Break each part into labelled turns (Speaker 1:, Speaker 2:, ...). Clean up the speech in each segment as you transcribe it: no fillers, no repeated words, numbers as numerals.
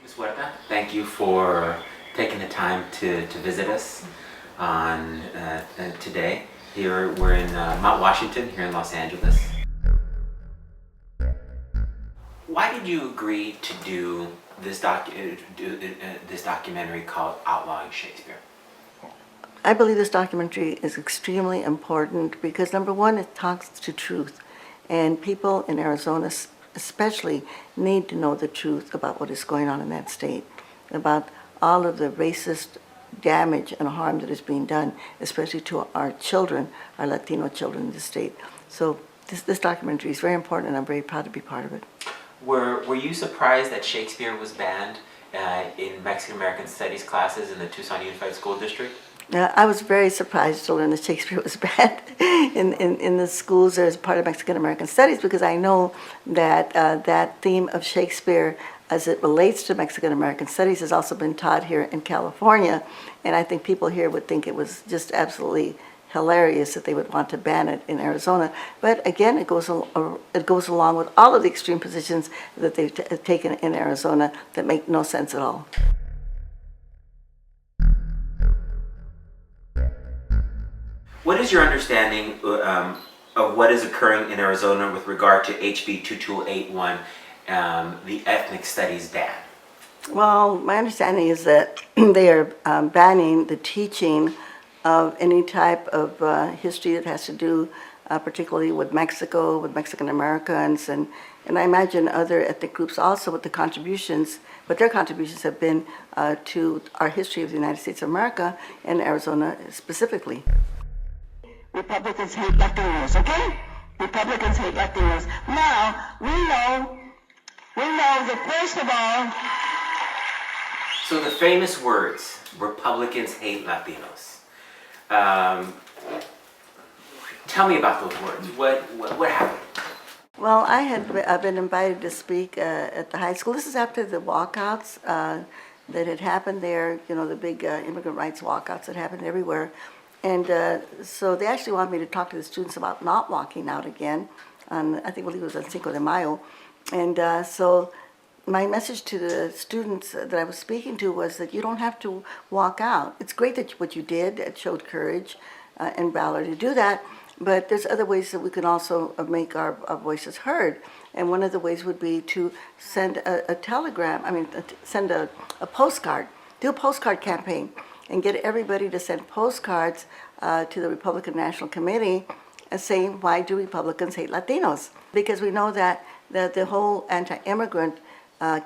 Speaker 1: Ms. Huerta, thank you for taking the time to visit us on today. Here we're in Mount Washington, here in Los Angeles. Why did you agree to do this documentary called Outlawing Shakespeare?
Speaker 2: I believe this documentary is extremely important because, number one, it talks to truth, and people in Arizona especially need to know the truth about what is going on in that state, about all of the racist damage and harm that is being done, especially to our children, our Latino children in the state. So this documentary is very important, and I'm very proud to be part of it.
Speaker 1: Were you surprised that Shakespeare was banned in Mexican American Studies classes in the Tucson Unified School District?
Speaker 2: I was very surprised to learn that Shakespeare was banned in the schools as part of Mexican American Studies, because I know that that theme of Shakespeare as it relates to Mexican American Studies has also been taught here in California, and I think people here would think it was just absolutely hilarious that they would want to ban it in Arizona. But again, it goes along with all of the extreme positions that they've taken in Arizona that make no sense at all.
Speaker 1: What is your understanding of what is occurring in Arizona with regard to HB 2281, the ethnic studies ban?
Speaker 2: Well, my understanding is that they are banning the teaching of any type of history that has to do particularly with Mexico, with Mexican Americans, and I imagine other ethnic groups also with the contributions, but their contributions have been to our history of the United States of America and Arizona specifically.
Speaker 3: Republicans hate Latinos, okay? Republicans hate Latinos. Now, we know that first of all...
Speaker 1: So the famous words, Republicans hate Latinos. Tell me about those words. What happened?
Speaker 2: Well, I've been invited to speak at the high school. This is after the walkouts that had happened there, you know, the big immigrant rights walkouts that happened everywhere. And so they actually wanted me to talk to the students about not walking out again. I believe it was on Cinco de Mayo. And so my message to the students that I was speaking to was that you don't have to walk out. It's great that what you did, it showed courage and valor to do that, but there's other ways that we can also make our voices heard. And one of the ways would be to send a telegram, send a postcard, do a postcard campaign, and get everybody to send postcards to the Republican National Committee saying, why do Republicans hate Latinos? Because we know that the whole anti-immigrant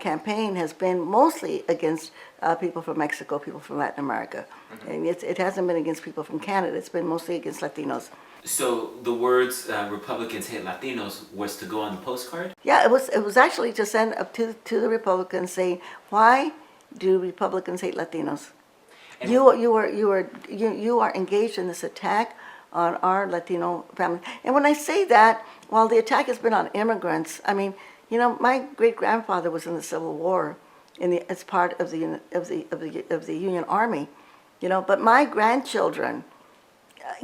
Speaker 2: campaign has been mostly against people from Mexico, people from Latin America. Mm-hmm. And it hasn't been against people from Canada, it's been mostly against Latinos.
Speaker 1: So the words Republicans hate Latinos was to go on the postcard?
Speaker 2: Yeah, it was actually to send up to the Republicans saying, why do Republicans hate Latinos? And you are engaged in this attack on our Latino family. And when I say that, while the attack has been on immigrants, my great grandfather was in the Civil War, as part of the Union Army, But my grandchildren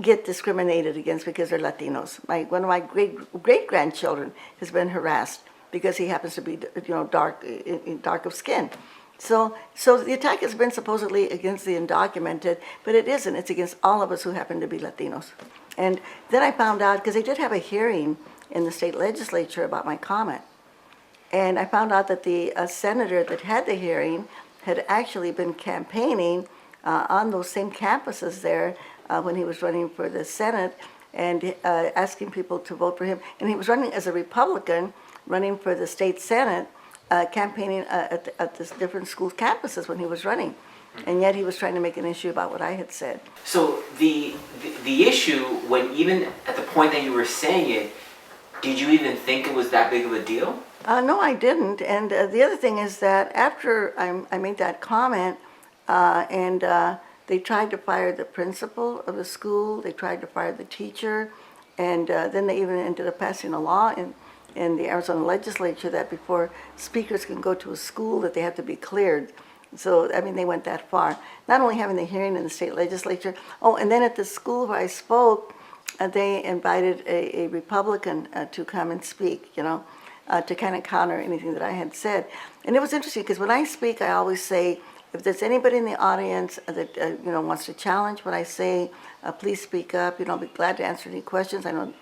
Speaker 2: get discriminated against because they're Latinos. One of my great grandchildren has been harassed because he happens to be dark of skin. So the attack has been supposedly against the undocumented, but it isn't. It's against all of us who happen to be Latinos. And then I found out, because they did have a hearing in the state legislature about my comment, and I found out that the senator that had the hearing had actually been campaigning on those same campuses there when he was running for the Senate and asking people to vote for him. And he was running as a Republican, running for the state Senate, campaigning at this different school campuses when he was running. And yet he was trying to make an issue about what I had said.
Speaker 1: So the issue, when even at the point that you were saying it, did you even think it was that big of a deal?
Speaker 2: No, I didn't. And the other thing is that after I made that comment, they tried to fire the principal of the school, they tried to fire the teacher, and then they even ended up passing a law in the Arizona legislature that before speakers can go to a school that they have to be cleared. So, I mean, they went that far. Not only having the hearing in the state legislature, and then at the school where I spoke, they invited a Republican to come and speak, to kind of counter anything that I had said. And it was interesting because when I speak, I always say, if there's anybody in the audience that wants to challenge what I say, please speak up. I'll be glad to answer any questions. I know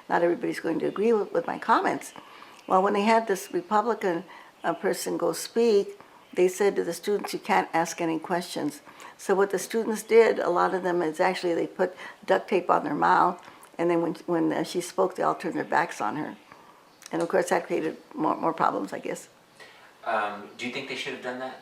Speaker 2: not everybody's going to agree with my comments. Well, when they had this Republican person go speak, they said to the students, you can't ask any questions. So what the students did, a lot of them is actually they put duct tape on their mouth, and then when she spoke, they all turned their backs on her. And of course, that created more problems, I guess.
Speaker 1: Do you think they should have done that?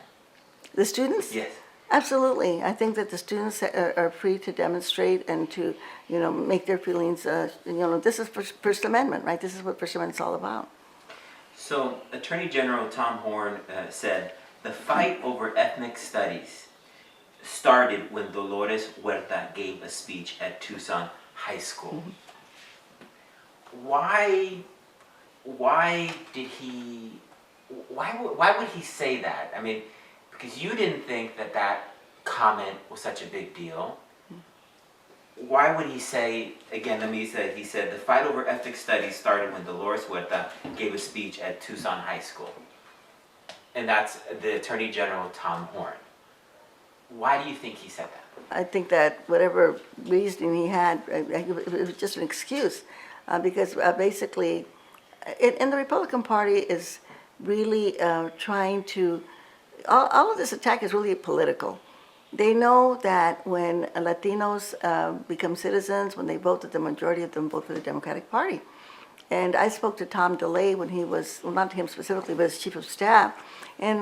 Speaker 2: The students?
Speaker 1: Yes.
Speaker 2: Absolutely. I think that the students are free to demonstrate and to, make their feelings, this is First Amendment, right? This is what First Amendment's all about.
Speaker 1: So, Attorney General Tom Horne said, the fight over ethnic studies started when Dolores Huerta gave a speech at Tucson High School. Mm-hmm. Why would he say that? I mean, because you didn't think that comment was such a big deal. Why would he say, again, he said, the fight over ethnic studies started when Dolores Huerta gave a speech at Tucson High School. And that's the Attorney General Tom Horne. Why do you think he said that?
Speaker 2: I think that whatever reasoning he had, it was just an excuse. Because basically, and the Republican Party is really trying to, all of this attack is really political. They know that when Latinos become citizens, when they vote, that the majority of them vote for the Democratic Party. And I spoke to Tom DeLay when he was, well, not him specifically, but as chief of staff. And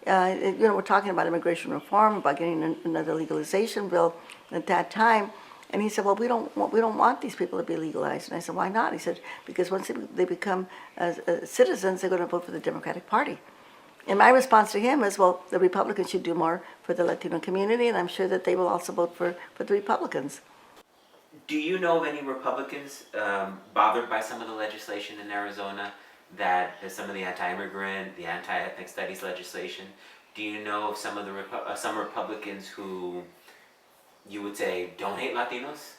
Speaker 2: we're talking about immigration reform, about getting another legalization bill at that time. And he said, well, we don't want these people to be legalized. And I said, why not? He said, because once they become citizens, they're going to vote for the Democratic Party. And my response to him is, well, the Republicans should do more for the Latino community, and I'm sure that they will also vote for the Republicans.
Speaker 1: Do you know of any Republicans bothered by some of the legislation in Arizona, that some of the anti-immigrant, the anti-ethnic studies legislation? Do you know of some of the some Republicans who you would say don't hate Latinos?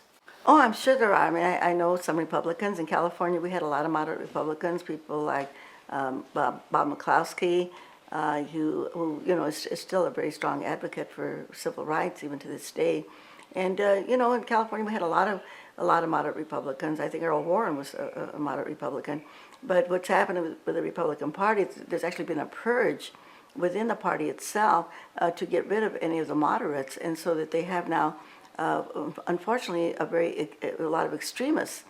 Speaker 2: Oh, I'm sure there are. I mean, I know some Republicans. In California, we had a lot of moderate Republicans, people like Bob McCloskey, who is still a very strong advocate for civil rights even to this day. And in California we had a lot of moderate Republicans. I think Earl Warren was a moderate Republican. But what's happened with the Republican Party, there's actually been a purge within the party itself to get rid of any of the moderates, and so that they have now, unfortunately, a lot of extremists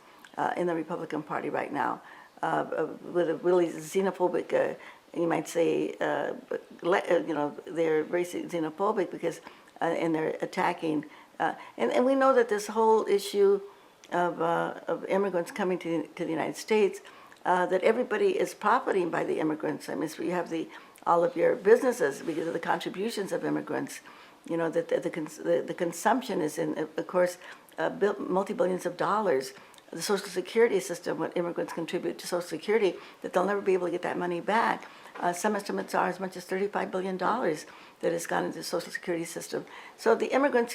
Speaker 2: in the Republican Party right now, with a really xenophobic. You might say, they're very xenophobic because, and they're attacking. And we know that this whole issue of immigrants coming to the United States, that everybody is profiting by the immigrants. I mean, so you have all of your businesses because of the contributions of immigrants. That the consumption is in, of course, multi-billions of dollars. The Social Security system, what immigrants contribute to Social Security, that they'll never be able to get that money back. Some estimates are as much as $35 billion that has gone into the Social Security system. So the immigrants,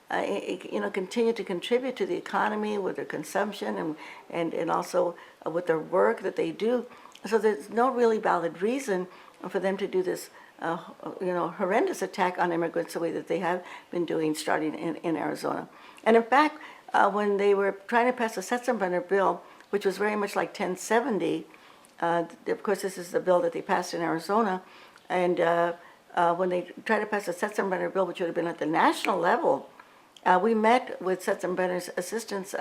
Speaker 2: continue to contribute to the economy with their consumption and also with their work that they do. So there's no really valid reason for them to do this, horrendous attack on immigrants the way that they have been doing starting in Arizona. And in fact, when they were trying to pass the Setzenbrenner bill, which was very much like 1070, of course this is the bill that they passed in Arizona, and when they tried to pass the Setzenbrenner bill, which would have been at the national level, we met with Setzenbrenner's assistants,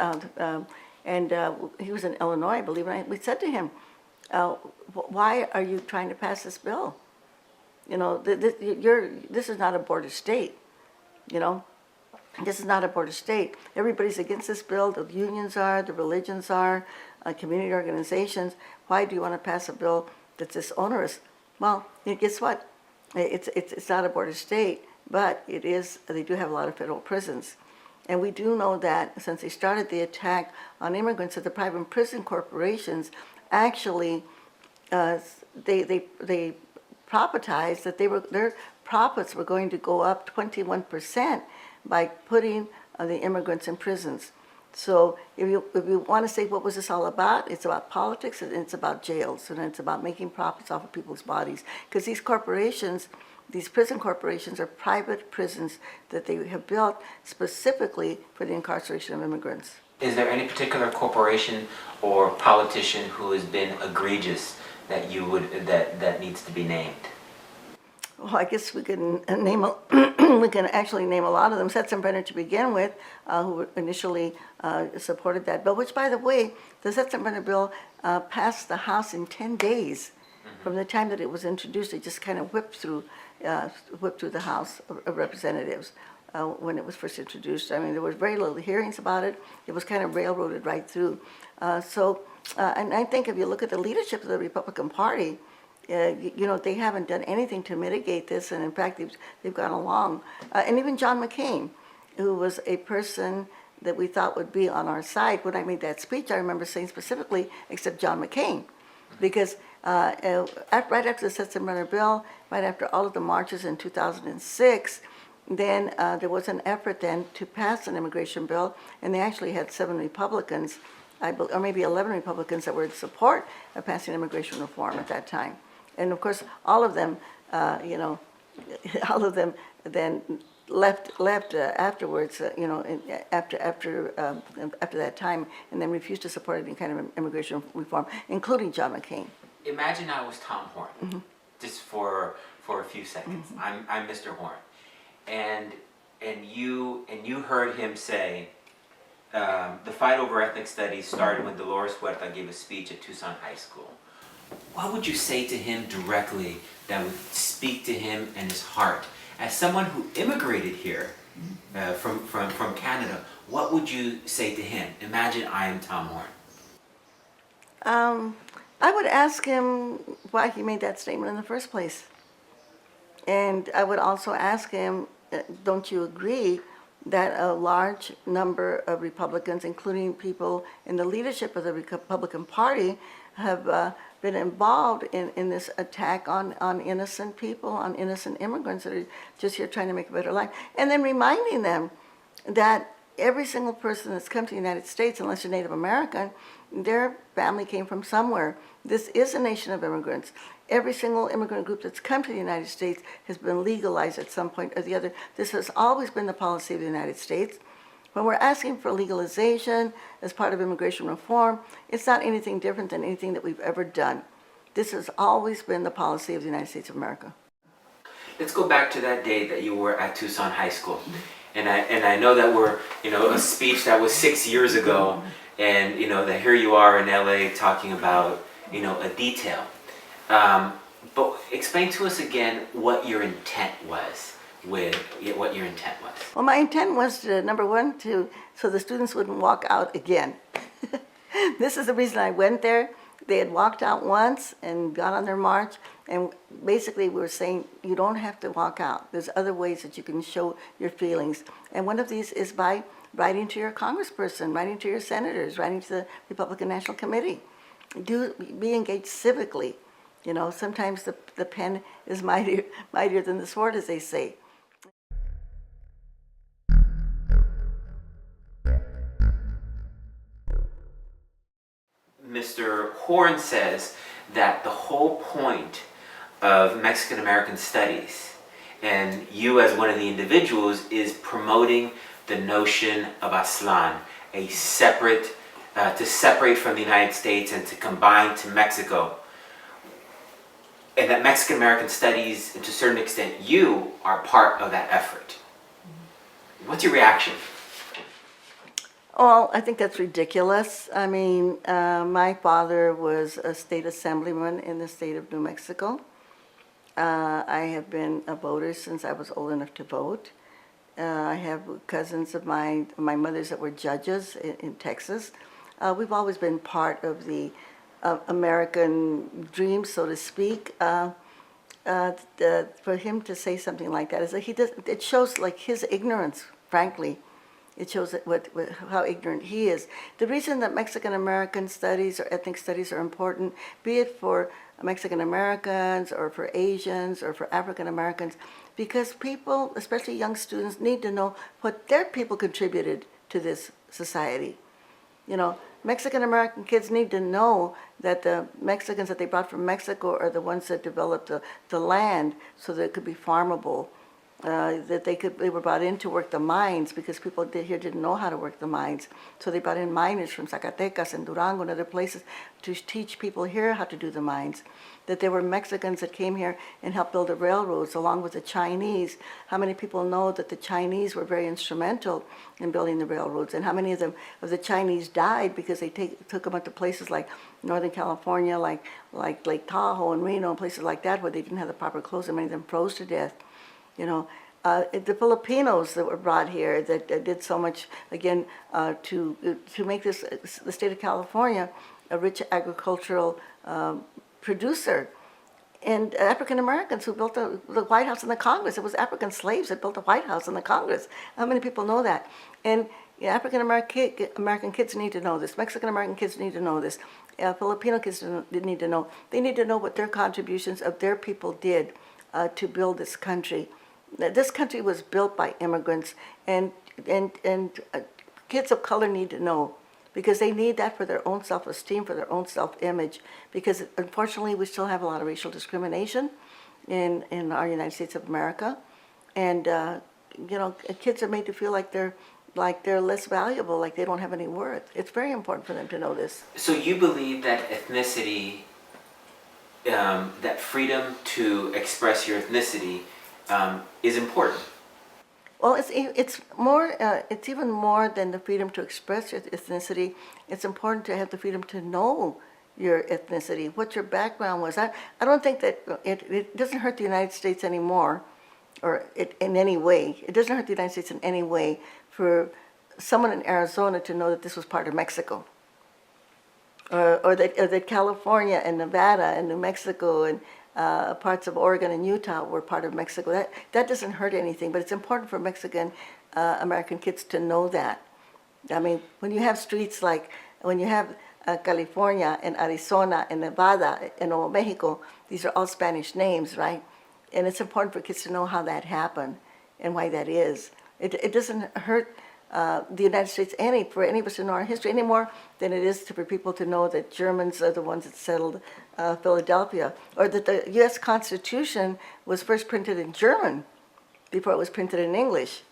Speaker 2: and he was in Illinois, I believe, and we said to him, why are you trying to pass this bill? You know, this is not a border state, you know. This is not a border state. Everybody's against this bill. The unions are, the religions are, community organizations. Why do you want to pass a bill that's this onerous? Well, guess what? It's not a border state, but it is. They do have a lot of federal prisons, and we do know that since they started the attack on immigrants, that the private prison corporations actually they prophesized that their profits were going to go up 21% by putting the immigrants in prisons. So if you want to say what was this all about, it's about politics and it's about jails and it's about making profits off of people's bodies. Because these corporations, these prison corporations are private prisons that they have built specifically for the incarceration of immigrants.
Speaker 1: Is there any particular corporation or politician who has been egregious that you would that needs to be named?
Speaker 2: Well, I guess we can name we can actually name a lot of them. Setzenbrenner to begin with, who initially supported that bill. Which, by the way, the Setzenbrenner bill passed the House in 10 days from the time that it was introduced. It just kind of whipped through the House of Representatives when it was first introduced. I mean, there was very little hearings about it. It was kind of railroaded right through. And I think if you look at the leadership of the Republican Party, you know, they haven't done anything to mitigate this, and in fact, they've gone along. And even John McCain, who was a person that we thought would be on our side. When I made that speech, I remember saying specifically, except John McCain, because right after the Setzenbrenner bill, right after all of the marches in 2006, then there was an effort then to pass an immigration bill, and they actually had 7 Republicans, or maybe 11 Republicans that were in support of passing immigration reform at that time. And of course, all of them, you know, all of them then left afterwards, you know, after that time, and then refused to support any kind of immigration reform, including John McCain.
Speaker 1: Imagine I was Tom Horne, just for a few seconds. I'm Mr. Horne, and you heard him say the fight over ethnic studies started when Dolores Huerta gave a speech at Tucson High School. What would you say to him directly that would speak to him and his heart? As someone who immigrated here from Canada, what would you say to him? Imagine I am Tom Horne.
Speaker 2: I would ask him why he made that statement in the first place. And I would also ask him, don't you agree that a large number of Republicans, including people in the leadership of the Republican Party, have been involved in this attack on innocent people, on innocent immigrants that are just here trying to make a better life. And then reminding them that every single person that's come to the United States, unless you're Native American, their family came from somewhere. This is a nation of immigrants. Every single immigrant group that's come to the United States has been legalized at some point or the other. This has always been the policy of the United States. When we're asking for legalization as part of immigration reform, it's not anything different than anything that we've ever done. This has always been the policy of the United States of America.
Speaker 1: Let's go back to that day that you were at Tucson High School. And I know that we're, you know, a speech that was 6 years ago, and, you know, that here you are in LA talking about, you know, a detail. But explain to us again what your intent was.
Speaker 2: Well, my intent was to, number one, so the students wouldn't walk out again. This is the reason I went there. They had walked out once and got on their march, and basically we were saying, you don't have to walk out. There's other ways that you can show your feelings. And one of these is by writing to your congressperson, writing to your senators, writing to the Republican National Committee. Be engaged civically. You know, sometimes the pen is mightier than the sword, as they say.
Speaker 1: Mr. Horne says that the whole point of Mexican American studies, and you as one of the individuals, is promoting the notion of Aztlán, a separate, to separate from the United States and to combine to Mexico. And that Mexican American studies, and to a certain extent, you are part of that effort. What's your reaction?
Speaker 2: Well, I think that's ridiculous. I mean, my father was a state assemblyman in the state of New Mexico. I have been a voter since I was old enough to vote. I have cousins of my mother's that were judges in Texas. We've always been part of the American dream, so to speak. For him to say something like that is that he does. It shows like his ignorance, frankly. It shows how ignorant he is. The reason that Mexican American studies or ethnic studies are important, be it for Mexican Americans or for Asians or for African Americans, because people, especially young students, need to know what their people contributed to this society. You know, Mexican American kids need to know that the Mexicans that they brought from Mexico are the ones that developed the land so that it could be farmable. That they were brought in to work the mines because people here didn't know how to work the mines. So they brought in miners from Zacatecas and Durango and other places to teach people here how to do the mines. That there were Mexicans that came here and helped build the railroads along with the Chinese. How many people know that the Chinese were very instrumental in building the railroads? And how many of the Chinese died because they took them up to places like Northern California, like Lake Tahoe and Reno and places like that where they didn't have the proper clothes and many of them froze to death. You know, the Filipinos that were brought here that did so much, again, to make the state of California a rich agricultural producer. And African Americans who built the White House and the Congress. It was African slaves that built the White House and the Congress. How many people know that? And African American kids need to know this. Mexican American kids need to know this. Filipino kids need to know. They need to know what their contributions of their people did to build this country. This country was built by immigrants, and kids of color need to know because they need that for their own self-esteem, for their own self-image. Because unfortunately, we still have a lot of racial discrimination in our United States of America, and kids are made to feel like they're less valuable, like they don't have any worth. It's very important for them to know this.
Speaker 1: So you believe that ethnicity, that freedom to express your ethnicity, is important?
Speaker 2: Well, it's more. It's even more than the freedom to express your ethnicity. It's important to have the freedom to know your ethnicity, what your background was. I don't think that it doesn't hurt the United States anymore, or in any way. It doesn't hurt the United States in any way for someone in Arizona to know that this was part of Mexico, or that California and Nevada and New Mexico and parts of Oregon and Utah were part of Mexico. That doesn't hurt anything, but it's important for Mexican American kids to know that. I mean, when you have streets like, when you have California and Arizona and Nevada and Nuevo Mexico, these are all Spanish names, right? And it's important for kids to know how that happened and why that is. It doesn't hurt the United States for any of us to know our history any more than it is for people to know that Germans are the ones that settled Philadelphia, or that the U.S. Constitution was first printed in German before it was printed in English.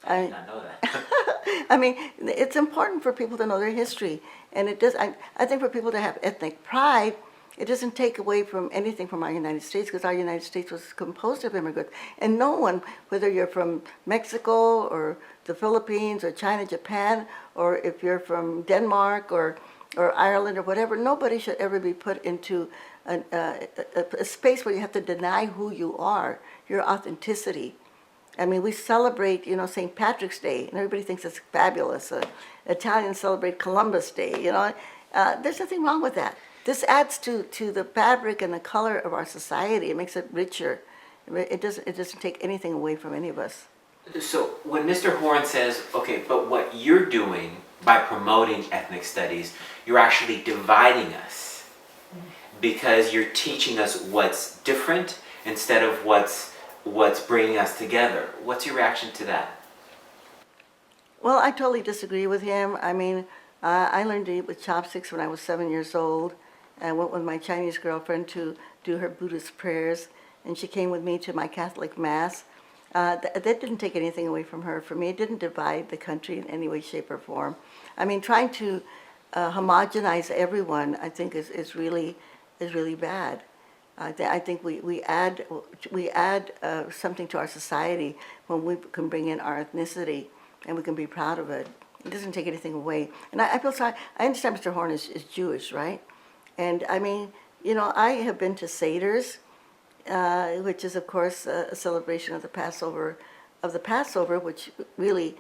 Speaker 1: I did not know that.
Speaker 2: I mean, it's important for people to know their history, and it does. I think for people to have ethnic pride, it doesn't take away from anything from our United States, because our United States was composed of immigrants, and no one, whether you're from Mexico or the Philippines or China, Japan, or if you're from Denmark or Ireland or whatever, nobody should ever be put into a space where you have to deny who you are, your authenticity. I mean, we celebrate, St. Patrick's Day, and everybody thinks it's fabulous. Italians celebrate Columbus Day, There's nothing wrong with that. This adds to the fabric and the color of our society. It makes it richer. It doesn't take anything away from any of us.
Speaker 1: So when Mr. Horne says, okay, but what you're doing by promoting ethnic studies, you're actually dividing us because you're teaching us what's different instead of what's bringing us together. What's your reaction to that?
Speaker 2: Well, I totally disagree with him. I mean, I learned to eat with chopsticks when I was 7 years old. I went with my Chinese girlfriend to do her Buddhist prayers, and she came with me to my Catholic Mass. That didn't take anything away from her. For me, it didn't divide the country in any way, shape, or form. I mean, trying to homogenize everyone, I think, is really bad. I think we add something to our society when we can bring in our ethnicity and we can be proud of it. It doesn't take anything away. And I feel sorry. I understand Mr. Horne is Jewish, right? And I mean, I have been to Seders. which is of course a celebration of the Passover, which really,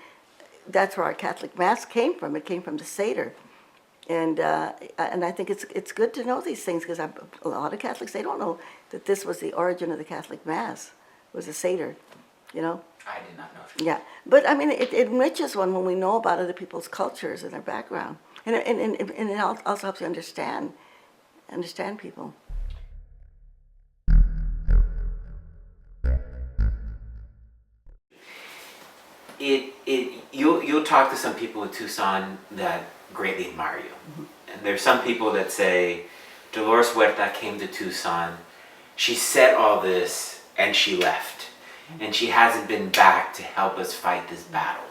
Speaker 2: that's where our Catholic Mass came from. It came from the Seder. And I think it's good to know these things, because a lot of Catholics, they don't know that this was the origin of the Catholic Mass, was the Seder, you know?
Speaker 1: I did not know that.
Speaker 2: Yeah, but I mean, it enriches one when we know about other people's cultures and their background. And it also helps you understand people.
Speaker 1: You'll talk to some people in Tucson that greatly admire you. And there's some people that say, Dolores Huerta came to Tucson, she said all this, and she left. And she hasn't been back to help us fight this battle.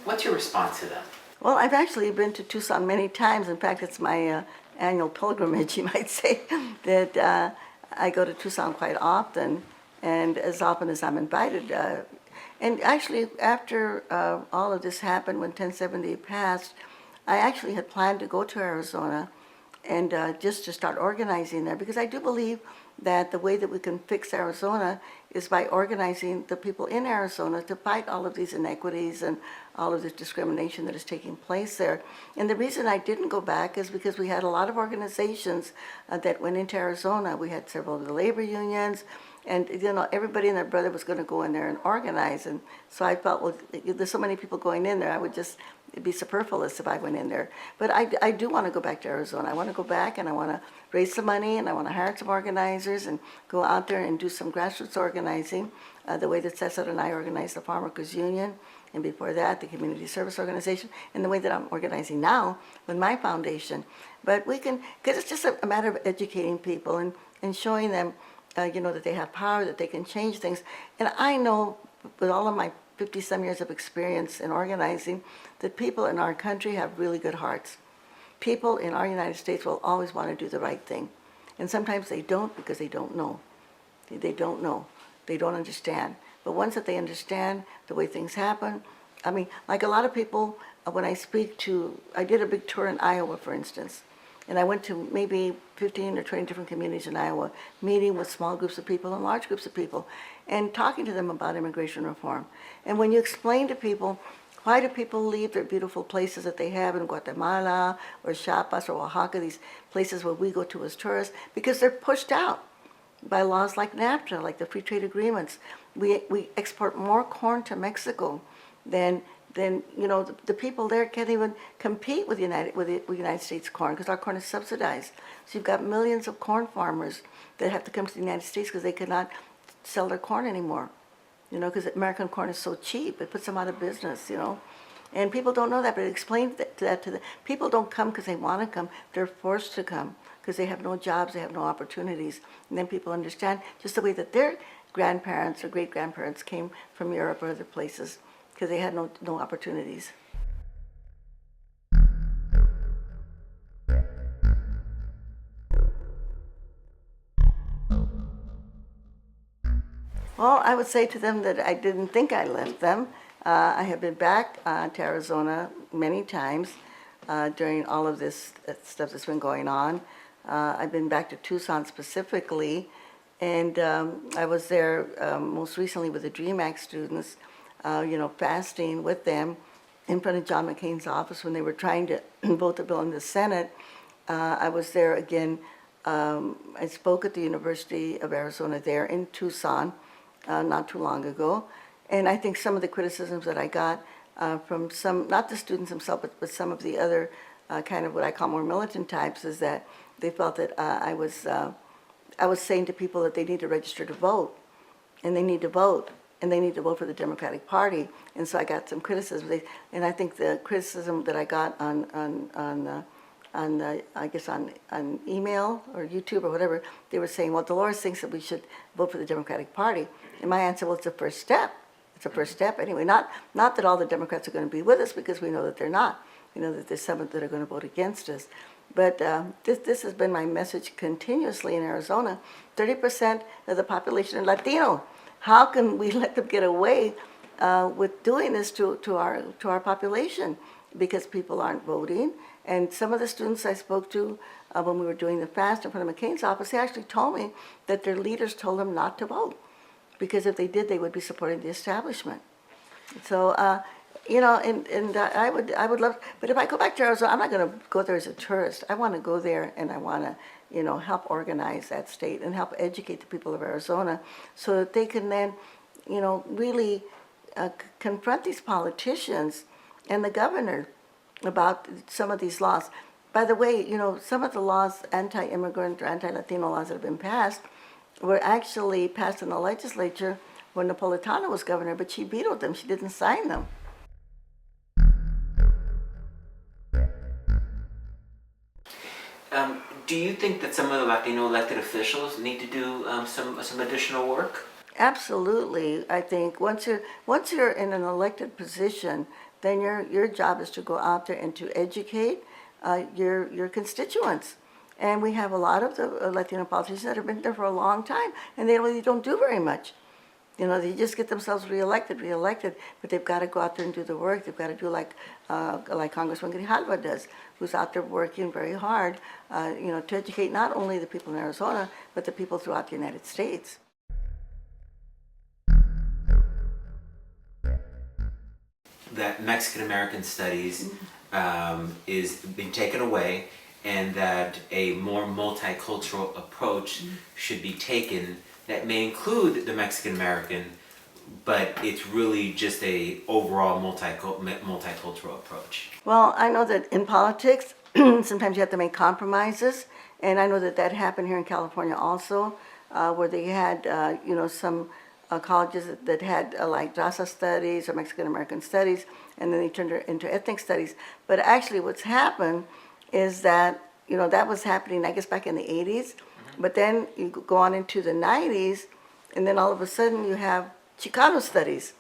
Speaker 1: What's your response to them?
Speaker 2: Well, I've actually been to Tucson many times. In fact, it's my annual pilgrimage, you might say, that I go to Tucson quite often, and as often as I'm invited. And actually, after all of this happened, when 1070 passed, I actually had planned to go to Arizona and just to start organizing there, because I do believe that the way that we can fix Arizona is by organizing the people in Arizona to fight all of these inequities and all of this discrimination that is taking place there. And the reason I didn't go back is because we had a lot of organizations that went into Arizona. We had several of the labor unions, and you know, everybody and their brother was going to go in there and organize. And so I felt, well, there's so many people going in there, it'd be superfluous if I went in there. But I do want to go back to Arizona. I want to go back, and I want to raise some money, and I want to hire some organizers and go out there and do some grassroots organizing, the way that Cesar and I organized the Farm Workers Union, and before that, the Community Service Organization, and the way that I'm organizing now with my foundation. But we can, because it's just a matter of educating people and showing them, that they have power, that they can change things. And I know, with all of my 50-some years of experience in organizing, that people in our country have really good hearts. People in our United States will always want to do the right thing. And sometimes they don't, because they don't know. They don't know. They don't understand. But once that they understand the way things happen, I mean, like a lot of people, when I speak to, I did a big tour in Iowa, for instance, and I went to maybe 15 or 20 different communities in Iowa, meeting with small groups of people and large groups of people, and talking to them about immigration reform. And when you explain to people, why do people leave their beautiful places that they have in Guatemala or Chiapas or Oaxaca, these places where we go to as tourists? Because they're pushed out by laws like NAFTA, like the free trade agreements. We export more corn to Mexico than the people there can't even compete with the United States corn, because our corn is subsidized. So you've got millions of corn farmers that have to come to the United States because they cannot sell their corn anymore. Because American corn is so cheap, it puts them out of business. And people don't know that, but explain that to them. People don't come because they want to come; they're forced to come because they have no jobs, they have no opportunities. And then people understand just the way that their grandparents or great-grandparents came from Europe or other places, because they had no opportunities. Well, I would say to them that I didn't think I left them. I have been back to Arizona many times during all of this stuff that's been going on. I've been back to Tucson specifically, and I was there most recently with the DREAM Act students, fasting with them in front of John McCain's office when they were trying to vote the bill in the Senate. I was there again. I spoke at the University of Arizona there in Tucson not too long ago. And I think some of the criticisms that I got from some, not the students themselves, but some of the other kind of what I call more militant types, is that they felt that I was saying to people that they need to register to vote, and they need to vote, and they need to vote for the Democratic Party. And so I got some criticism. And I think the criticism that I got on email or YouTube or whatever, they were saying, well, Dolores thinks that we should vote for the Democratic Party. And my answer, well, it's the first step. It's a first step anyway. Not that all the Democrats are going to be with us, because we know that they're not. We know that there's some that are going to vote against us. But this has been my message continuously in Arizona. 30% of the population are Latino. How can we let them get away with doing this to our population, because people aren't voting. And some of the students I spoke to when we were doing the fast in front of McCain's office, they actually told me that their leaders told them not to vote, because if they did, they would be supporting the establishment. So, I would love, but if I go back to Arizona, I'm not going to go there as a tourist. I want to go there and I want to, help organize that state and help educate the people of Arizona so that they can then, really confront these politicians and the governor about some of these laws. By the way, some of the laws, anti-immigrant or anti-Latino laws that have been passed were actually passed in the legislature when Napolitano was governor, but she vetoed them. She didn't sign them.
Speaker 1: Do you think that some of the Latino elected officials need to do some additional work?
Speaker 2: Absolutely. I think once you're in an elected position, then your job is to go out there and to educate your constituents. And we have a lot of the Latino politicians that have been there for a long time, and they really don't do very much. They just get themselves reelected, but they've got to go out there and do the work. They've got to do like Congressman Grijalva does, who's out there working very hard, to educate not only the people in Arizona, but the people throughout the United States.
Speaker 1: That Mexican American studies is being taken away, and that a more multicultural approach should be taken that may include the Mexican American, but it's really just a overall multicultural approach.
Speaker 2: Well, I know that in politics, sometimes you have to make compromises, and I know that happened here in California also, where they had, some colleges that had like Raza studies or Mexican American studies, and then they turned it into ethnic studies. But actually what's happened is that, that was happening, I guess, back in the 80s. But then you go on into the 90s, and then all of a sudden you have Chicano studies.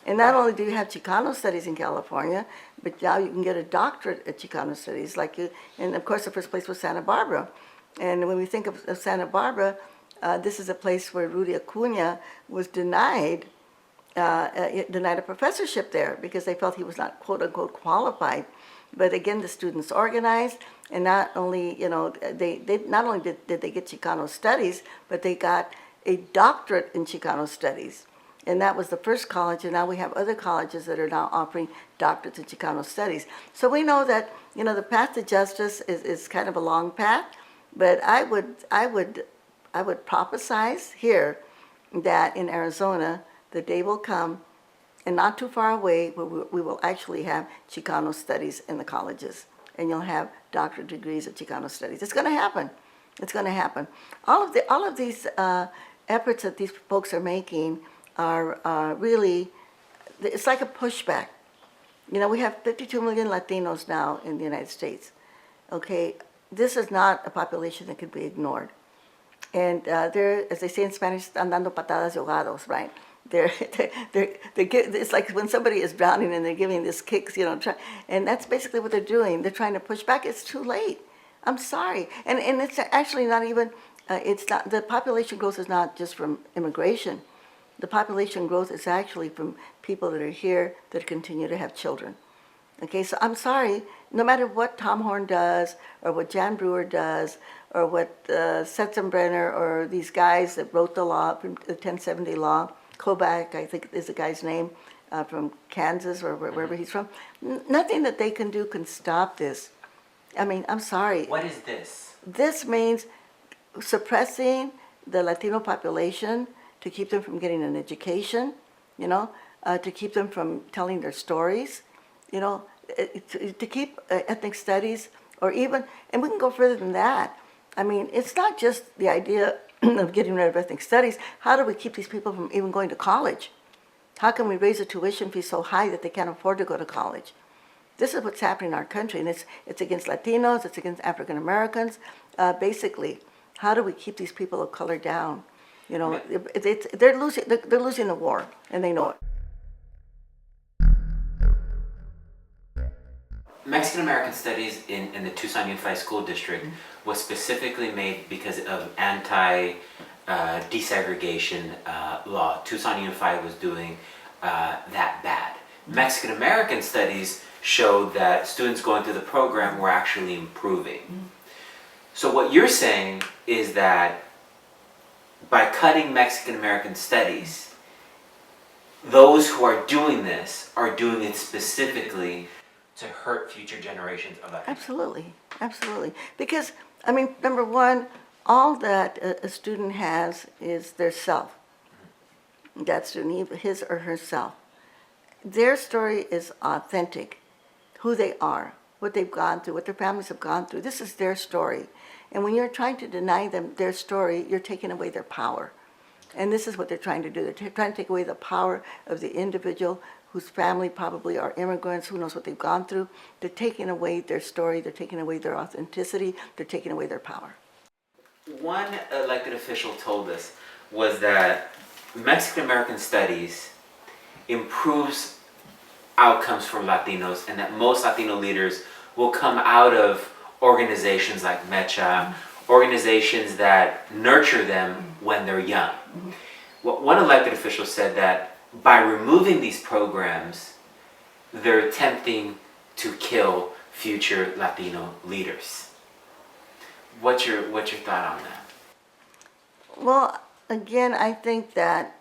Speaker 2: And not only do you have Chicano studies in California, but now you can get a doctorate at Chicano studies. And of course the first place was Santa Barbara. And when we think of Santa Barbara, this is a place where Rudy Acuña was denied a professorship there because they felt he was not quote unquote qualified. But again, the students organized, and not only they not only did they get Chicano studies, but they got a doctorate in Chicano studies, and that was the first college. And now we have other colleges that are now offering doctorates in Chicano studies. So we know that the path to justice is kind of a long path, but I would prophesize here that in Arizona the day will come, and not too far away, where we will actually have Chicano studies in the colleges, and you'll have doctorate degrees of Chicano studies. It's going to happen. It's going to happen. All of these efforts that these folks are making are really, it's like a pushback. We have 52 million Latinos now in the United States. Okay, this is not a population that can be ignored. And they're, as they say in Spanish, están dando patadas de ahogados, right? It's like when somebody is drowning and they're giving this kicks, and that's basically what they're doing. They're trying to push back. It's too late. I'm sorry. And it's actually not even, the population growth is not just from immigration. The population growth is actually from people that are here that continue to have children. Okay, so I'm sorry, no matter what Tom Horne does, or what Jan Brewer does, or what Setzenbrenner, or these guys that wrote the law, from the 1070 law, Kobach, I think is the guy's name, from Kansas or wherever he's from. Nothing that they can do can stop this. I mean, I'm sorry.
Speaker 1: What is this?
Speaker 2: This means suppressing the Latino population to keep them from getting an education, to keep them from telling their stories, to keep ethnic studies, or even, and we can go further than that. I mean, it's not just the idea of getting rid of ethnic studies. How do we keep these people from even going to college? How can we raise the tuition fee so high that they can't afford to go to college? This is what's happening in our country, and it's against Latinos, it's against African Americans. Basically, how do we keep these people of color down? They're losing the war, and they know it.
Speaker 1: Mexican American Studies in the Tucson Unified School District was specifically made because of desegregation law. Tucson Unified was doing that bad. Mexican American studies showed that students going through the program were actually improving. So what you're saying is that by cutting Mexican American studies, those who are doing this are doing it specifically to hurt future generations of Latinos.
Speaker 2: Absolutely, absolutely. Because, I mean, number one, all that a student has is their self. That student, his or herself. Their story is authentic, who they are, what they've gone through, what their families have gone through. This is their story. And when you're trying to deny them their story, you're taking away their power. And this is what they're trying to do. They're trying to take away the power of the individual whose family probably are immigrants, who knows what they've gone through. They're taking away their story, they're taking away their authenticity, they're taking away their power.
Speaker 1: One elected official told us was that Mexican American studies improves outcomes for Latinos, and that most Latino leaders will come out of organizations like Mecha, organizations that nurture them when they're young. One elected official said that by removing these programs, they're attempting to kill future Latino leaders. What's your thought on that?
Speaker 2: Well, again, I think that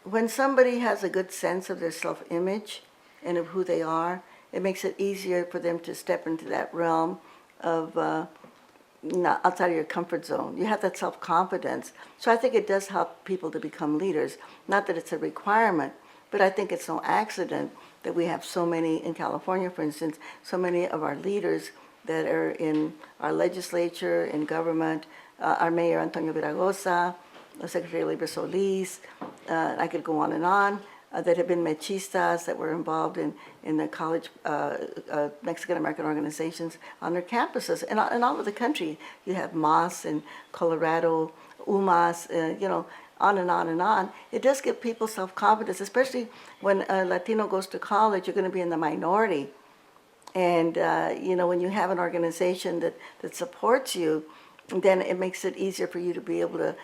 Speaker 2: when somebody has a good sense of their self-image and of who they are, it makes it easier for them to step into that realm of not outside of your comfort zone. You have that self-confidence. So I think it does help people to become leaders. Not that it's a requirement, but I think it's no accident that we have so many, in California, for instance, so many of our leaders that are in our legislature, in government, our Mayor Antonio Viragosa, Secretary Libre Solis, I could go on, that have been mechistas that were involved in the college Mexican-American organizations on their campuses. And all over the country, you have MAS in Colorado, UMass, on and on and on. It does give people self-confidence, especially when a Latino goes to college, you're going to be in the minority. And, when you have an organization that supports you, then it makes it easier for you to be able to,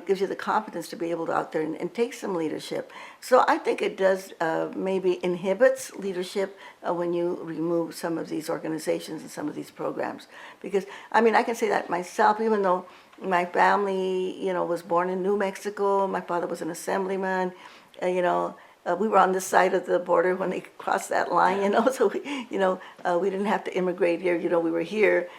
Speaker 2: gives you the confidence to be able to out there and take some leadership. So I think it does maybe inhibits leadership when you remove some of these organizations and some of these programs. Because, I can say that myself, even though my family, was born in New Mexico, my father was an assemblyman, we were on this side of the border when they crossed that line, so we didn't have to immigrate here, we were here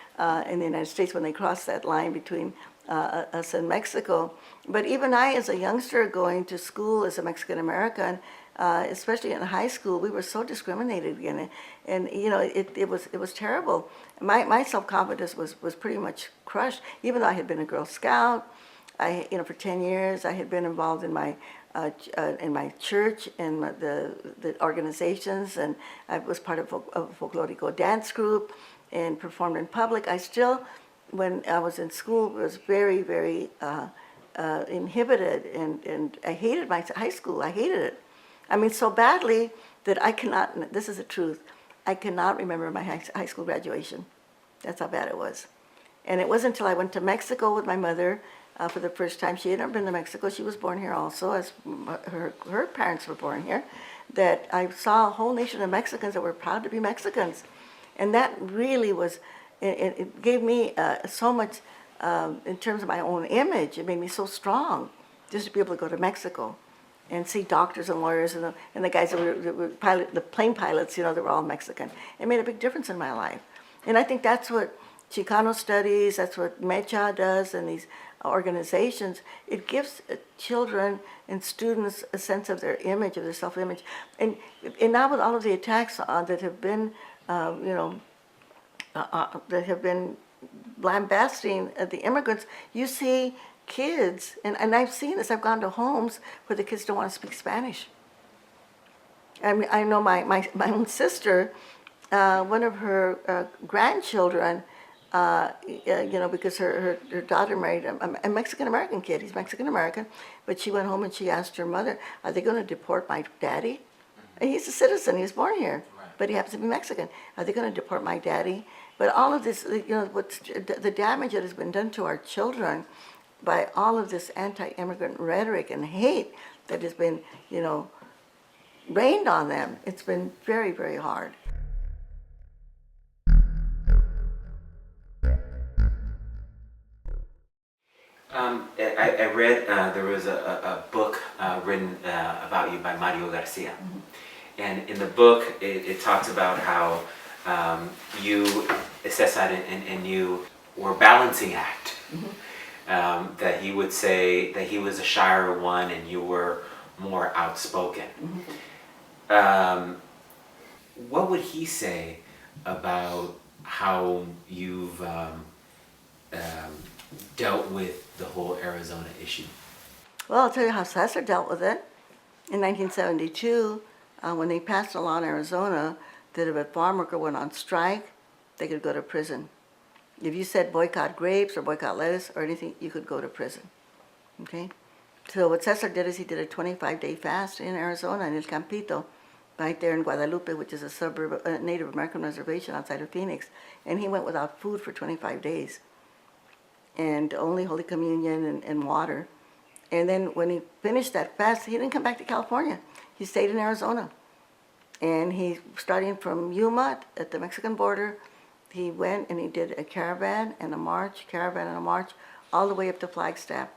Speaker 2: in the United States when they crossed that line between us and Mexico. But even I, as a youngster going to school as a Mexican American, especially in high school, we were so discriminated against, and it was terrible. My self-confidence was pretty much crushed, even though I had been a Girl Scout. For 10 years, I had been involved in my church and the organizations, and I was part of a folklorico dance group and performed in public. I still, when I was in school, was very, very inhibited, and I hated my high school. I hated it. So badly that I cannot, this is the truth, I cannot remember my high school graduation. That's how bad it was. And it wasn't until I went to Mexico with my mother for the first time. She had never been to Mexico. She was born here also, as her parents were born here, that I saw a whole nation of Mexicans that were proud to be Mexicans. And that really was, it gave me so much in terms of my own image. It made me so strong just to be able to go to Mexico and see doctors and lawyers and the guys that were the plane pilots, they were all Mexican. It made a big difference in my life. And I think that's what Chicano studies, that's what Mecha does, and these organizations. It gives children and students a sense of their image, of their self-image. And now with all of the attacks that have been, that have been lambasting the immigrants, you see kids, and I've seen this, I've gone to homes where the kids don't want to speak Spanish. I know my own sister, one of her grandchildren, because her daughter married a Mexican-American kid. He's Mexican-American, but she went home and she asked her mother, are they going to deport my daddy? And he's a citizen, he was born here, but he happens to be Mexican. Are they going to deport my daddy? But all of this, what's the damage that has been done to our children by all of this anti-immigrant rhetoric and hate that has been, rained on them. It's been very, very hard.
Speaker 1: I read there was a book written about you by Mario Garcia. Mm-hmm. And in the book, it talks about how you, Cesar, and you were a balancing act. Mm-hmm. That he would say that he was a shyer one and you were more outspoken. Mm-hmm. What would he say about how you've dealt with the whole Arizona issue?
Speaker 2: Well, I'll tell you how Cesar dealt with it. In 1972, when they passed a law in Arizona that if a farm worker went on strike, they could go to prison. If you said boycott grapes or boycott lettuce or anything, you could go to prison. Okay? So what Cesar did is he did a 25-day fast in Arizona, in El Campito, right there in Guadalupe, which is a suburb, a Native American reservation outside of Phoenix. And he went without food for 25 days. And only Holy Communion and water. And then when he finished that fast, he didn't come back to California. He stayed in Arizona. And he, starting from Yuma at the Mexican border, he went and he did a caravan and a march, all the way up to Flagstaff.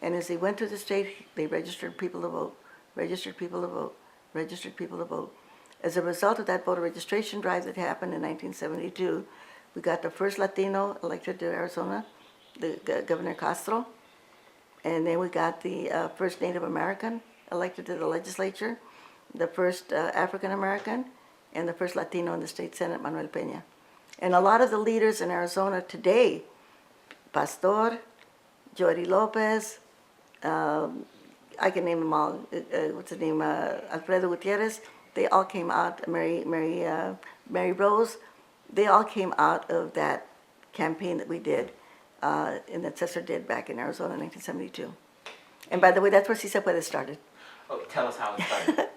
Speaker 2: And as he went through the state, they registered people to vote, registered people to vote, registered people to vote. As a result of that voter registration drive that happened in 1972, we got the first Latino elected to Arizona, the Governor Castro, and then we got the first Native American elected to the legislature, the first African American, and the first Latino in the state Senate, Manuel Peña. And a lot of the leaders in Arizona today, Pastor, Jory Lopez, I can name them all, what's his name, Alfredo Gutierrez, they all came out, Mary Rose, they all came out of that campaign that we did. And that Cesar did back in Arizona in 1972. And by the way, that's where Si Se Puede started.
Speaker 1: Oh, tell us how it started.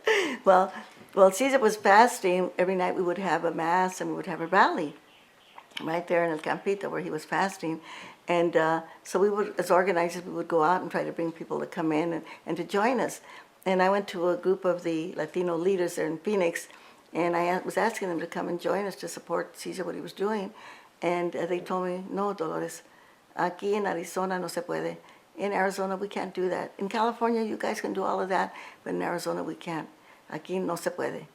Speaker 2: Well, Cesar was fasting. Every night we would have a mass and we would have a rally right there in El Campito where he was fasting. And so we would, as organizers, we would go out and try to bring people to come in and to join us. And I went to a group of the Latino leaders there in Phoenix, and I was asking them to come and join us to support Cesar, what he was doing. And they told me, no, Dolores, aquí en Arizona no se puede. In Arizona, we can't do that. In California, you guys can do all of that, but in Arizona, we can't. Aquí no se puede.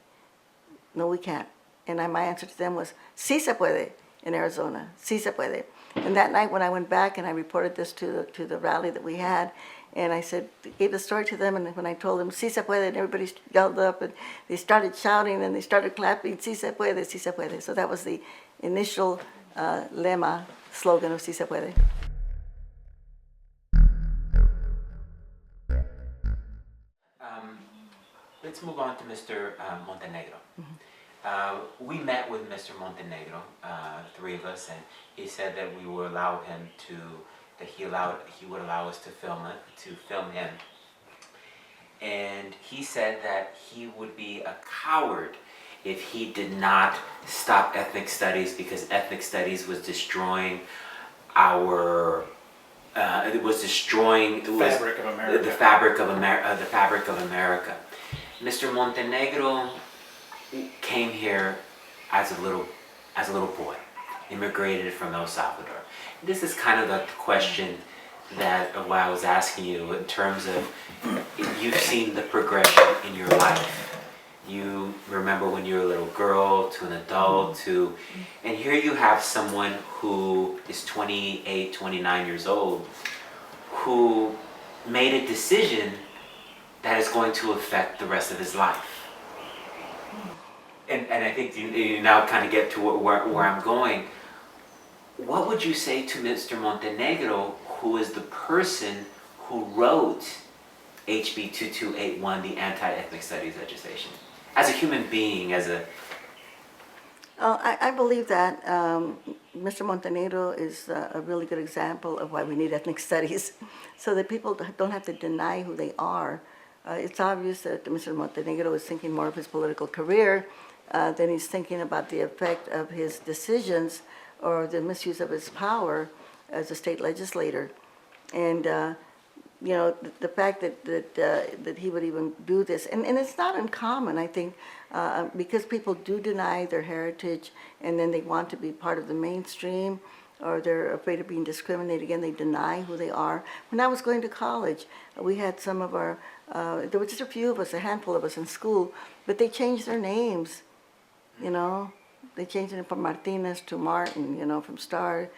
Speaker 2: No, we can't. And my answer to them was, sí se puede in Arizona. Sí se puede. And that night when I went back and I reported this to the rally that we had, and I said, gave the story to them, and when I told them, sí se puede, and everybody yelled up, and they started shouting, and they started clapping, sí se puede, sí se puede. So that was the initial slogan of Si Se Puede.
Speaker 1: Let's move on to Mr. Montenegro. Mm-hmm. We met with Mr. Montenegro, three of us, and he said that we would allow him he would allow us to film him. And he said that he would be a coward if he did not stop ethnic studies because ethnic studies was destroying the fabric of America. Mr. Montenegro came here as a little boy, immigrated from El Salvador. This is kind of the question that what I was asking you in terms of you've seen the progression in your life. You remember when you were a little girl to an adult and here you have someone who is 28, 29 years old who made a decision that is going to affect the rest of his life. And I think you now kind of get to where I'm going. What would you say to Mr. Montenegro, who is the person who wrote HB 2281, the anti-ethnic studies legislation? As a human being,
Speaker 2: I believe that Mr. Montenegro is a really good example of why we need ethnic studies, so that people don't have to deny who they are. It's obvious that Mr. Montenegro is thinking more of his political career than he's thinking about the effect of his decisions or the misuse of his power as a state legislator. And the fact that he would even do this, and it's not uncommon, I think, because people do deny their heritage, and then they want to be part of the mainstream, or they're afraid of being discriminated against. They deny who they are. When I was going to college, we had some of our, there were just a few of us, a handful of us in school, but they changed their names, They changed it from Martinez to Martin, from Star,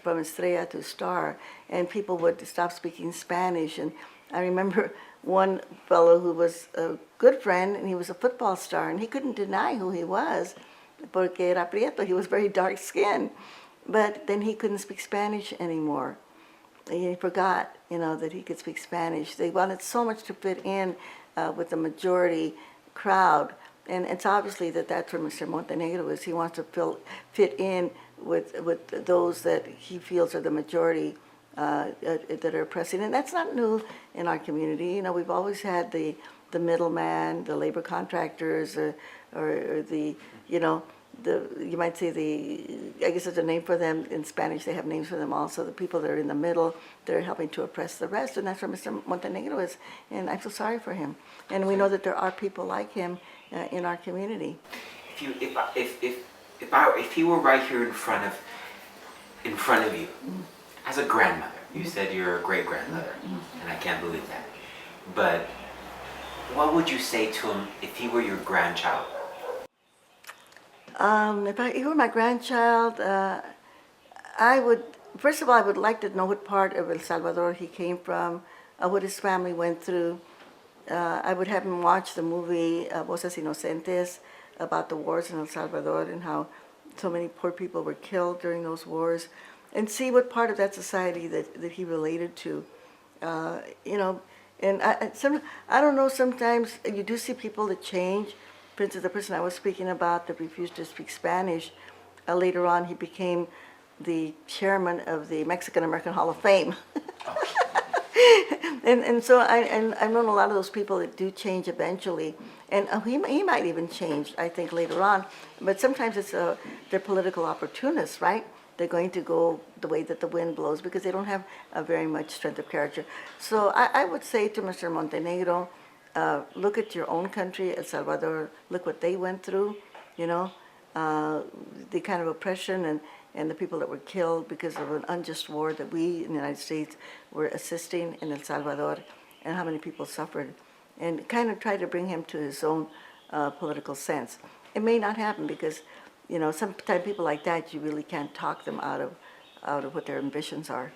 Speaker 2: from Estrella to Star, and people would stop speaking Spanish. And I remember one fellow who was a good friend, and he was a football star, and he couldn't deny who he was, porque era prieto. He was very dark skinned, but then he couldn't speak Spanish anymore. He forgot, that he could speak Spanish. They wanted so much to fit in with the majority crowd, and it's obviously that's where Mr. Montenegro is. He wants to fit in with those that he feels are the majority that are oppressing, and that's not new in our community. We've always had the middleman, the labor contractors, or the you might say I guess there's a name for them in Spanish. They have names for them also. The people that are in the middle, they're helping to oppress the rest, and that's where Mr. Montenegro is. And I feel sorry for him. And we know that there are people like him in our community.
Speaker 1: If he were right here in front of you, as a grandmother, you said you're a great grandmother, and I can't believe that. But what would you say to him if he were your grandchild?
Speaker 2: If he were my grandchild, I would, first of all, I would like to know what part of El Salvador he came from, what his family went through. I would have him watch the movie Voces Inocentes about the wars in El Salvador and how so many poor people were killed during those wars, and see what part of that society that he related to. And I don't know, sometimes you do see people that change. For instance, the person I was speaking about that refused to speak Spanish, later on he became the chairman of the Mexican American Hall of Fame. and so I've known a lot of those people that do change eventually, and he might even change, I think, later on. But sometimes they're political opportunists, right? They're going to go the way that the wind blows because they don't have very much strength of character. So I would say to Mr. Montenegro, look at your own country, El Salvador. Look what they went through, the kind of oppression and the people that were killed because of an unjust war that we in the United States were assisting in El Salvador, and how many people suffered, and kind of try to bring him to his own political sense. It may not happen because, sometimes people like that, you really can't talk them out of what their ambitions are.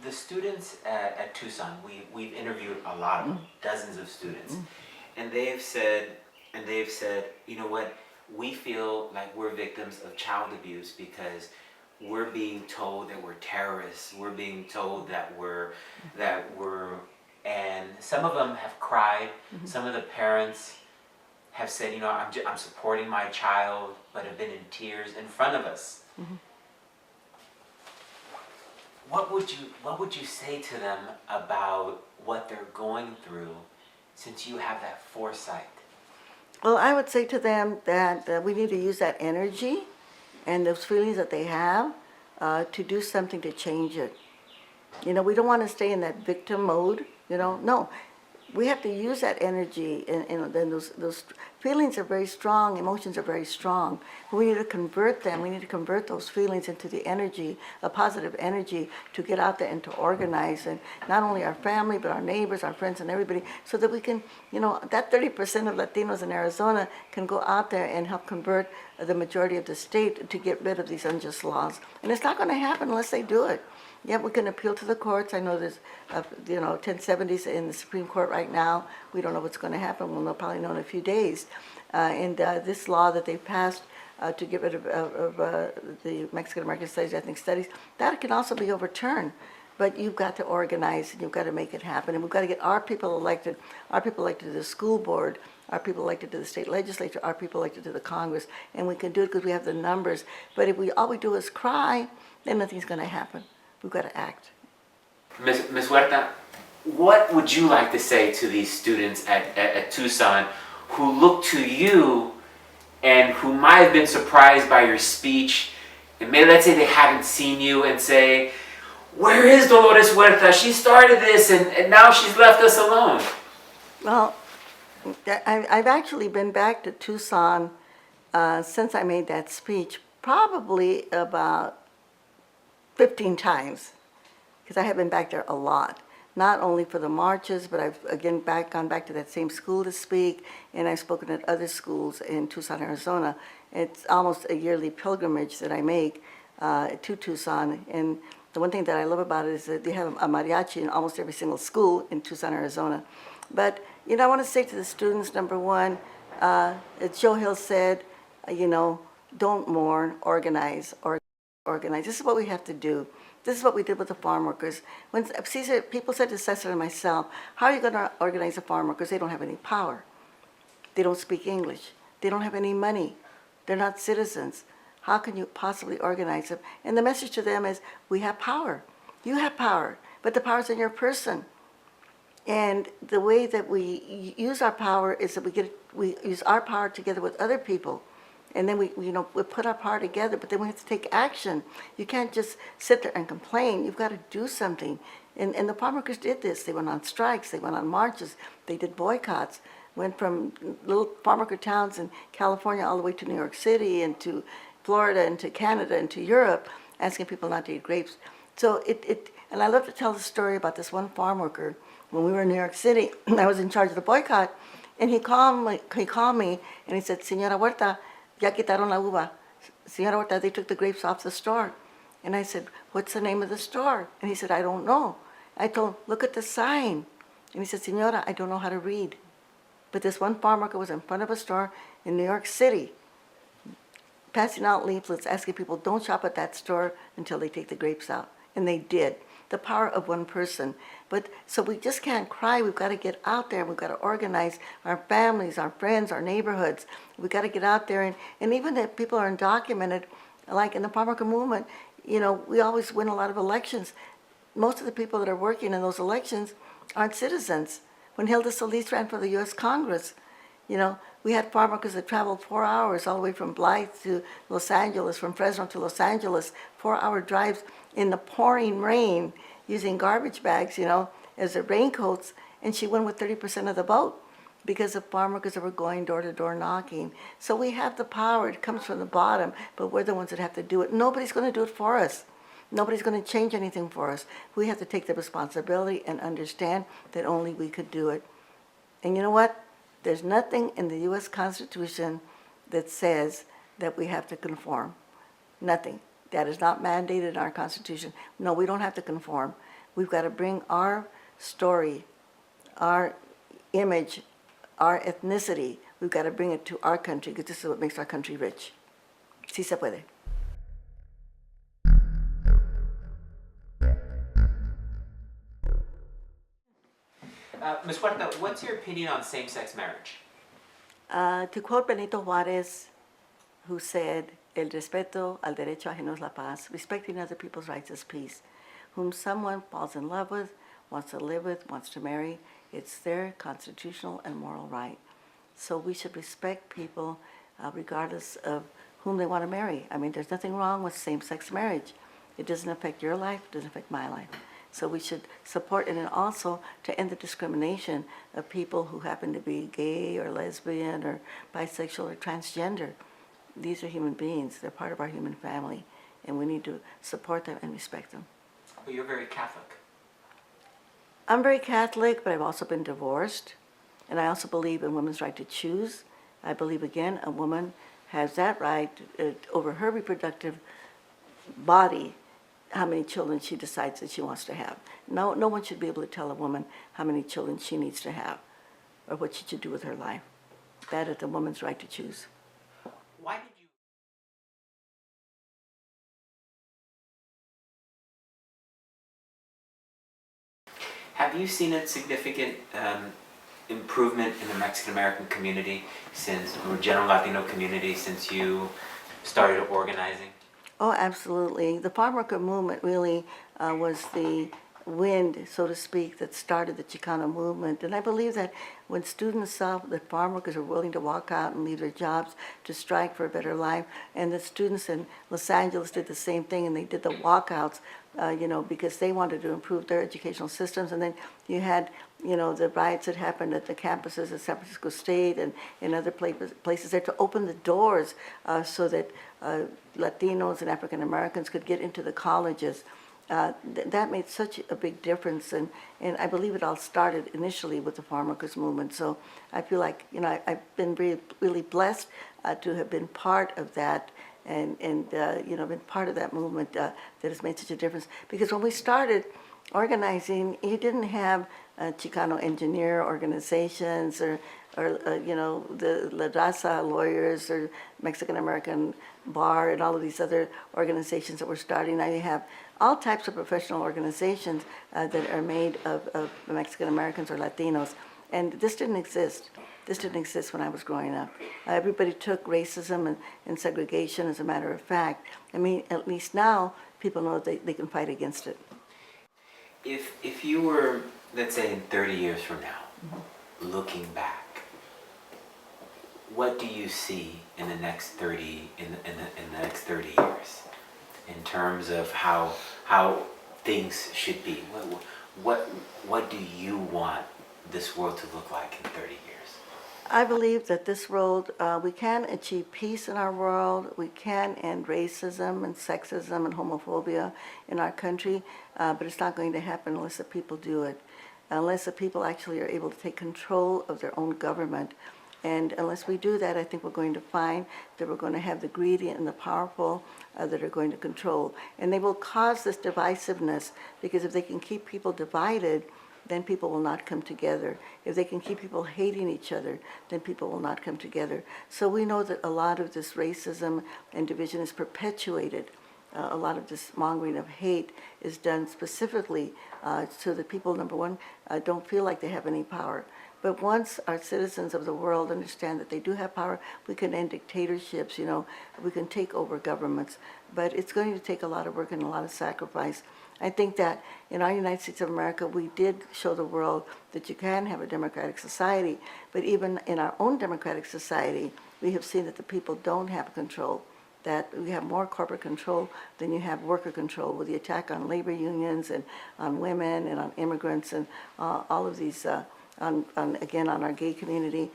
Speaker 1: The students at Tucson, we've interviewed a lot of them, dozens of students, and they've said, you know what, we feel like we're victims of child abuse because we're being told that we're terrorists. We're being told that we're, and some of them have cried. Some of the parents have said, I'm supporting my child, but have been in tears in front of us. What would you say to them about what they're going through, since you have that foresight?
Speaker 2: Well, I would say to them that we need to use that energy and those feelings that they have to do something to change it. We don't want to stay in that victim mode. No, we have to use that energy, and then those feelings are very strong, emotions are very strong. We need to convert them. We need to convert those feelings into the energy, a positive energy, to get out there and to organize, and not only our family, but our neighbors, our friends, and everybody, so that we can, that 30% of Latinos in Arizona can go out there and help convert the majority of the state to get rid of these unjust laws. And it's not going to happen unless they do it. Yeah, we can appeal to the courts. I know there's, 1070s in the Supreme Court right now. We don't know what's going to happen. We'll probably know in a few days. And this law that they passed to get rid of the Mexican American Studies, Ethnic Studies, that can also be overturned. But you've got to organize, and you've got to make it happen. And we've got to get our people elected to the school board, our people elected to the state legislature, our people elected to the Congress. And we can do it because we have the numbers. But if all we do is cry, then nothing's going to happen. We've got to act.
Speaker 1: Ms. Huerta, what would you like to say to these students at Tucson who look to you and who might have been surprised by your speech, and maybe let's say they haven't seen you and say, where is Dolores Huerta? She started this and now she's left us alone.
Speaker 2: Well, I've actually been back to Tucson since I made that speech, probably about 15 times, because I have been back there a lot. Not only for the marches, but I've again gone back to that same school to speak, and I've spoken at other schools in Tucson, Arizona. It's almost a yearly pilgrimage that I make to Tucson, and the one thing that I love about it is that they have a mariachi in almost every single school in Tucson, Arizona. But, you know, I want to say to the students, number one, as Joe Hill said, you know, don't mourn, organize. This is what we have to do. This is what we did with the farm workers. When Cesar, people said to Cesar and myself, how are you going to organize the farm workers? They don't have any power. They don't speak English. They don't have any money. They're not citizens. How can you possibly organize them? And the message to them is, we have power. You have power, but the power's in your person. And the way that we use our power is that we use our power together with other people. And then we put our power together, but then we have to take action. You can't just sit there and complain. You've got to do something. And the farm workers did this. They went on strikes. They went on marches. They did boycotts. Went from little farm worker towns in California all the way to New York City and to Florida and to Canada and to Europe, asking people not to eat grapes. So and I love to tell the story about this one farm worker. When we were in New York City, I was in charge of the boycott, and he called me and he said, Señora Huerta, ya quitaron la uva. Señora Huerta, they took the grapes off the store. And I said, what's the name of the store? And he said, I don't know. I told him, look at the sign. And he said, Señora, I don't know how to read. But this one farm worker was in front of a store in New York City, passing out leaflets asking people, don't shop at that store until they take the grapes out. And they did. The power of one person. But so we just can't cry. We've got to get out there. We've got to organize our families, our friends, our neighborhoods. We've got to get out there. And even if people are undocumented, like in the farm worker movement, you know, we always win a lot of elections. Most of the people that are working in those elections aren't citizens. When Hilda Solis ran for the U.S. Congress, you know, we had farm workers that traveled 4 hours all the way from Blythe to Los Angeles, from Fresno to Los Angeles, 4-hour drives in the pouring rain using garbage bags, you know, as their raincoats, and she won with 30% of the vote because of farm workers that were going door to door knocking. So we have the power. It comes from the bottom, but we're the ones that have to do it. Nobody's going to do it for us. Nobody's going to change anything for us. We have to take the responsibility and understand that only we could do it. And you know what? There's nothing in the U.S. Constitution that says that we have to conform. Nothing. That is not mandated in our Constitution. No, we don't have to conform. We've got to bring our story, our image, our ethnicity. We've got to bring it to our country because this is what makes our country rich. Sí se puede.
Speaker 1: Ms. Huerta, what's your opinion on same-sex marriage?
Speaker 2: To quote Benito Juarez, who said, el respeto al derecho ajeno es la paz, respecting other people's rights is peace. Whom someone falls in love with, wants to live with, wants to marry, it's their constitutional and moral right. So we should respect people regardless of whom they want to marry. I mean, there's nothing wrong with same-sex marriage. It doesn't affect your life, it doesn't affect my life. So we should support it, and also to end the discrimination of people who happen to be gay or lesbian or bisexual or transgender. These are human beings. They're part of our human family, and we need to support them and respect them.
Speaker 1: Well, you're very Catholic.
Speaker 2: I'm very Catholic, but I've also been divorced, and I also believe in women's right to choose. I believe, again, a woman has that right over her reproductive body, how many children she decides that she wants to have. No one should be able to tell a woman how many children she needs to have or what she should do with her life. That is the woman's right to choose.
Speaker 1: Why did you... Have you seen a significant improvement in the Mexican-American community since, or general Latino community, since you started organizing?
Speaker 2: Oh, absolutely. The farm worker movement really was wind, so to speak, that started the Chicano movement. And I believe that when students saw that farm workers were willing to walk out and leave their jobs to strike for a better life, and the students in Los Angeles did the same thing, and they did the walkouts, because they wanted to improve their educational systems. And then you had, the riots that happened at the campuses at San Francisco State and in other places there to open the doors so that Latinos and African Americans could get into the colleges. That made such a big difference, and I believe it all started initially with the farm workers movement. So I feel like, I've been really blessed to have been part of that, and been part of that movement that has made such a difference. Because when we started organizing, you didn't have Chicano engineer organizations or the La Raza lawyers or Mexican American Bar and all of these other organizations that were starting. Now you have all types of professional organizations that are made of Mexican Americans or Latinos. And this didn't exist. This didn't exist when I was growing up. Everybody took racism and segregation as a matter of fact. I mean, at least now people know they can fight against it.
Speaker 1: If you were, let's say, in 30 years from now, looking back, what do you see in the next 30 in the next 30 years in terms of how things should be? What do you want this world to look like in 30 years?
Speaker 2: I believe that this world, we can achieve peace in our world. We can end racism and sexism and homophobia in our country, but it's not going to happen unless the people do it, unless the people actually are able to take control of their own government. And unless we do that, I think we're going to find that we're going to have the greedy and the powerful that are going to control. And they will cause this divisiveness, because if they can keep people divided, then people will not come together. If they can keep people hating each other, then people will not come together. So we know that a lot of this racism and division is perpetuated. A lot of this mongering of hate is done specifically so that people, number one, don't feel like they have any power. But once our citizens of the world understand that they do have power, we can end dictatorships, we can take over governments. But it's going to take a lot of work and a lot of sacrifice. I think that in our United States of America, we did show the world that you can have a democratic society, but even in our own democratic society, we have seen that the people don't have control, that we have more corporate control than you have worker control, with the attack on labor unions and on women and on immigrants and all of these, on our gay community.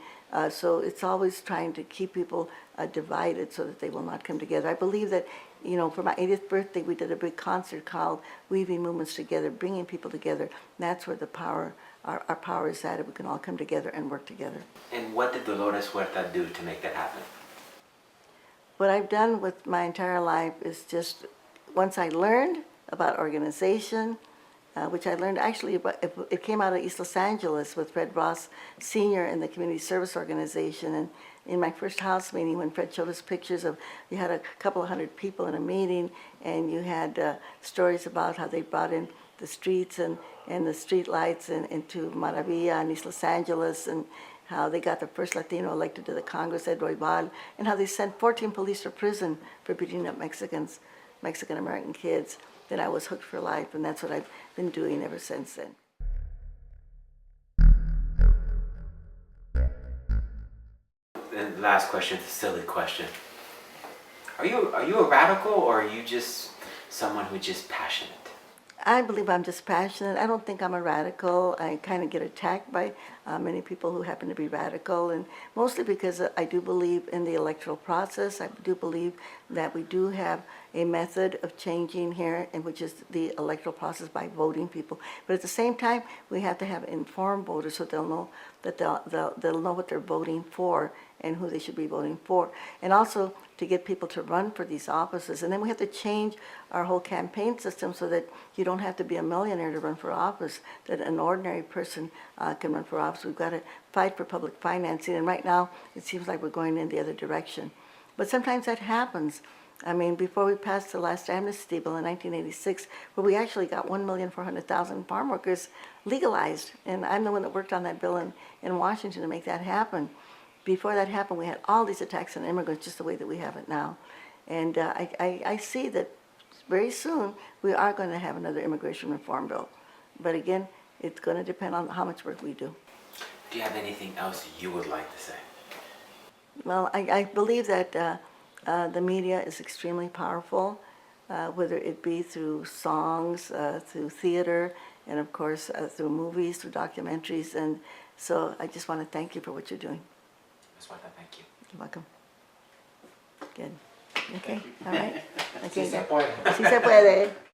Speaker 2: So it's always trying to keep people divided so that they will not come together. I believe that, for my 80th birthday, we did a big concert called Weaving Movements Together, bringing people together. And that's where the power, our power is at, if we can all come together and work together.
Speaker 1: And what did Dolores Huerta do to make that happen?
Speaker 2: What I've done with my entire life is just, once I learned about organization, which I learned actually, it came out of East Los Angeles with Fred Ross Sr. in the Community Service Organization. And in my first house meeting, when Fred showed us pictures of, you had a couple of hundred people in a meeting, and you had stories about how they brought in the streets and the street lights into Maravilla and East Los Angeles, and how they got the first Latino elected to the Congress, Ed Roybal, and how they sent 14 police to prison for beating up Mexican-American kids. Then I was hooked for life, and that's what I've been doing ever since then.
Speaker 1: And last question, it's a silly question. Are you a radical, or are you just someone who's just passionate?
Speaker 2: I believe I'm just passionate. I don't think I'm a radical. I kind of get attacked by many people who happen to be radical, and mostly because I do believe in the electoral process. I do believe that we do have a method of changing here, and which is the electoral process by voting people. But at the same time, we have to have informed voters so they'll know that they'll know what they're voting for and who they should be voting for. And also to get people to run for these offices. And then we have to change our whole campaign system so that you don't have to be a millionaire to run for office, that an ordinary person can run for office. We've got to fight for public financing, and right now it seems like we're going in the other direction. But sometimes that happens. I mean, before we passed the last amnesty bill in 1986, where we actually got 1,400,000 farm workers legalized, and I'm the one that worked on that bill in Washington to make that happen. Before that happened, we had all these attacks on immigrants just the way that we have it now. And I see that very soon we are going to have another immigration reform bill. But again, it's going to depend on how much work we do.
Speaker 1: Do you have anything else you would like to say?
Speaker 2: Well, I believe that the media is extremely powerful, whether it be through songs, through theater, and of course through movies, through documentaries. And so I just want to thank you for what you're doing.
Speaker 1: Ms. Huerta, thank you.
Speaker 2: You're welcome. Good. Okay, all right. Okay,
Speaker 1: Sí se puede.
Speaker 2: Sí se puede.